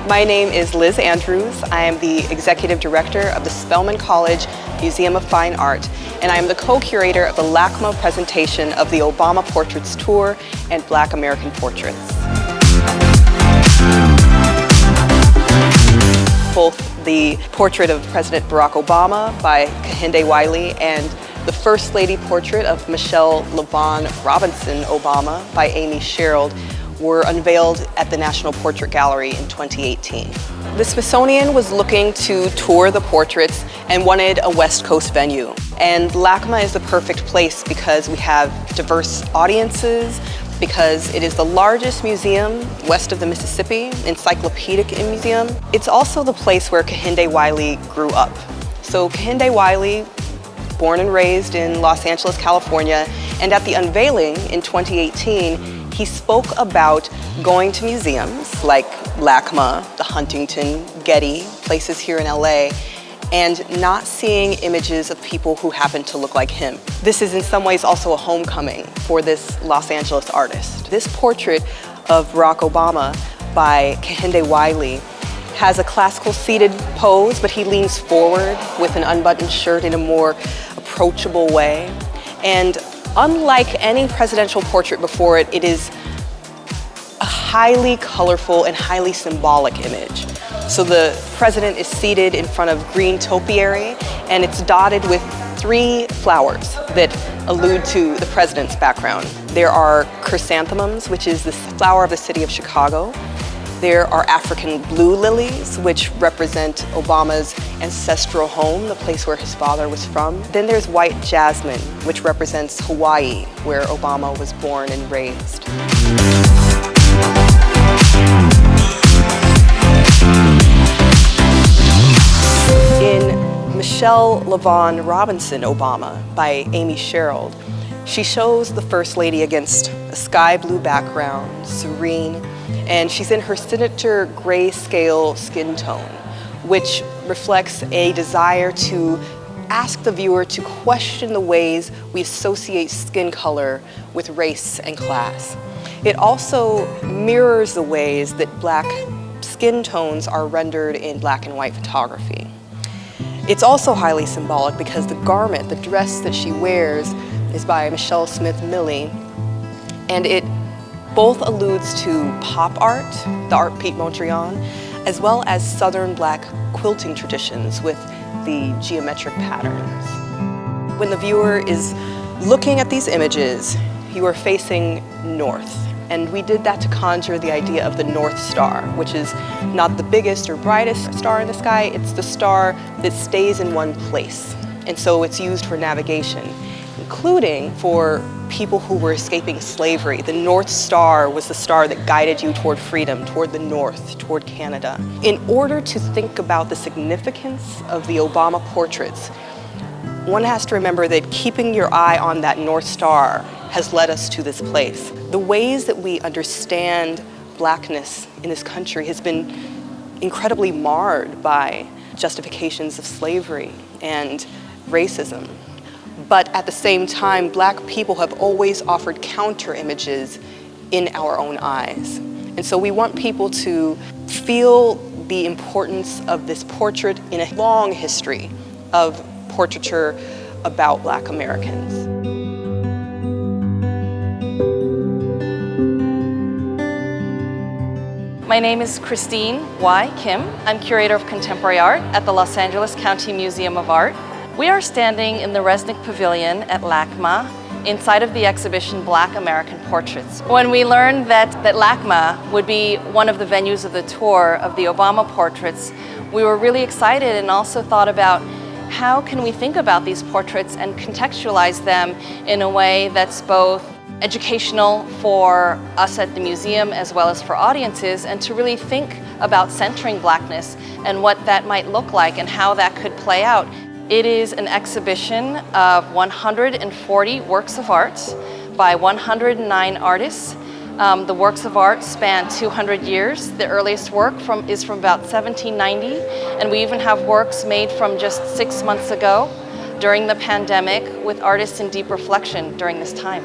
My name is Liz Andrews. I am the Executive Director of the Spelman College Museum of Fine Art, and I am the co-curator of the LACMA presentation of the Obama Portraits Tour and Black American Portraits. Both the portrait of President Barack Obama by Kehinde Wiley and the First Lady portrait of Michelle Lavonne Robinson Obama by Amy Sherald were unveiled at the National Portrait Gallery in 2018. The Smithsonian was looking to tour the portraits and wanted a West Coast venue. And LACMA is the perfect place because we have diverse audiences, because it is the largest museum west of the Mississippi, encyclopedic museum. It's also the place where Kehinde Wiley grew up. So Kehinde Wiley, born and raised in Los Angeles, California, and at the unveiling in 2018, he spoke about going to museums like LACMA, the Huntington, Getty, places here in LA, and not seeing images of people who happen to look like him. This is in some ways also a homecoming for this Los Angeles artist. This portrait of Barack Obama by Kehinde Wiley has a classical seated pose, but he leans forward with an unbuttoned shirt in a more approachable way. And unlike any presidential portrait before it, it is a highly colorful and highly symbolic image. So the president is seated in front of green topiary, and it's dotted with 3 flowers that allude to the president's background. There are chrysanthemums, which is the flower of the city of Chicago. There are African blue lilies, which represent Obama's ancestral home, the place where his father was from. Then there's white jasmine, which represents Hawaii, where Obama was born and raised. In Michelle Lavonne Robinson Obama by Amy Sherald, she shows the First Lady against a sky blue background, serene, and she's in her signature grayscale skin tone, which reflects a desire to ask the viewer to question the ways we associate skin color with race and class. It also mirrors the ways that black skin tones are rendered in black and white photography. It's also highly symbolic because the garment, the dress that she wears, is by Michelle Smith Milley, and it both alludes to pop art, the art Pete Mondrian, as well as Southern black quilting traditions with the geometric patterns. When the viewer is looking at these images, you are facing north. And we did that to conjure the idea of the North Star, which is not the biggest or brightest star in the sky, it's the star that stays in one place. And so it's used for navigation, including for people who were escaping slavery. The North Star was the star that guided you toward freedom, toward the North, toward Canada. In order to think about the significance of the Obama portraits, one has to remember that keeping your eye on that North Star has led us to this place. The ways that we understand blackness in this country has been incredibly marred by justifications of slavery and racism. But at the same time, black people have always offered counter images in our own eyes. And so we want people to feel the importance of this portrait in a long history of portraiture about black Americans. My name is Christine Y. Kim. I'm curator of contemporary art at the Los Angeles County Museum of Art. We are standing in the Resnick Pavilion at LACMA inside of the exhibition Black American Portraits. When we learned that LACMA would be one of the venues of the tour of the Obama portraits, we were really excited and also thought about how can we think about these portraits and contextualize them in a way that's both educational for us at the museum as well as for audiences, and to really think about centering blackness and what that might look like and how that could play out. It is an exhibition of 140 works of art by 109 artists. The works of art span 200 years. The earliest work is from about 1790, and we even have works made from just 6 months ago during the pandemic with artists in deep reflection during this time.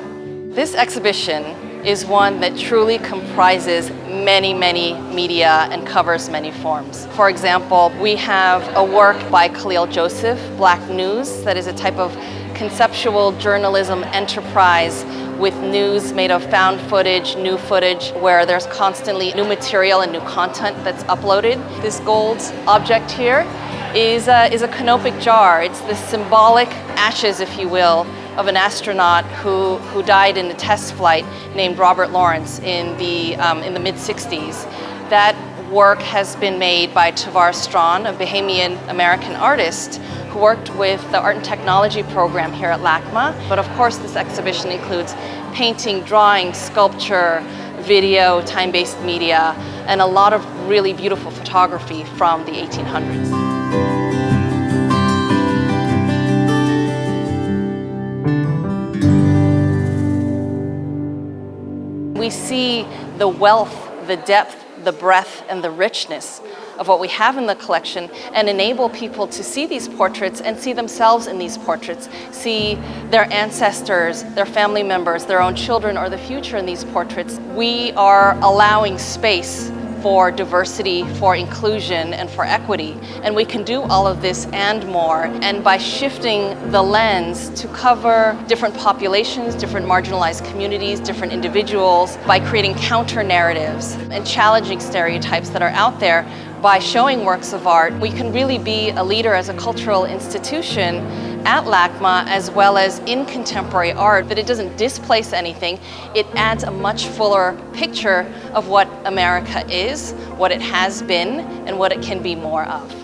This exhibition is one that truly comprises many media and covers many forms. For example, we have a work by Khalil Joseph, Black News, that is a type of conceptual journalism enterprise with news made of found footage, new footage, where there's constantly new material and new content that's uploaded. This gold object here is a canopic jar. It's the symbolic ashes, if you will, of an astronaut who died in a test flight named Robert Lawrence in the mid-60s. That work has been made by Tavar Strawn, a Bahamian American artist who worked with the Art and Technology program here at LACMA. But of course, this exhibition includes painting, drawing, sculpture, video, time-based media, and a lot of really beautiful photography from the 1800s. We see the wealth, the depth, the breadth, and the richness of what we have in the collection, and enable people to see these portraits and see themselves in these portraits, see their ancestors, their family members, their own children, or the future in these portraits. We are allowing space for diversity, for inclusion, and for equity. And we can do all of this and more. And by shifting the lens to cover different populations, different marginalized communities, different individuals, by creating counter narratives and challenging stereotypes that are out there, by showing works of art, we can really be a leader as a cultural institution at LACMA as well as in contemporary art, but it doesn't displace anything. It adds a much fuller picture of what America is, what it has been, and what it can be more of.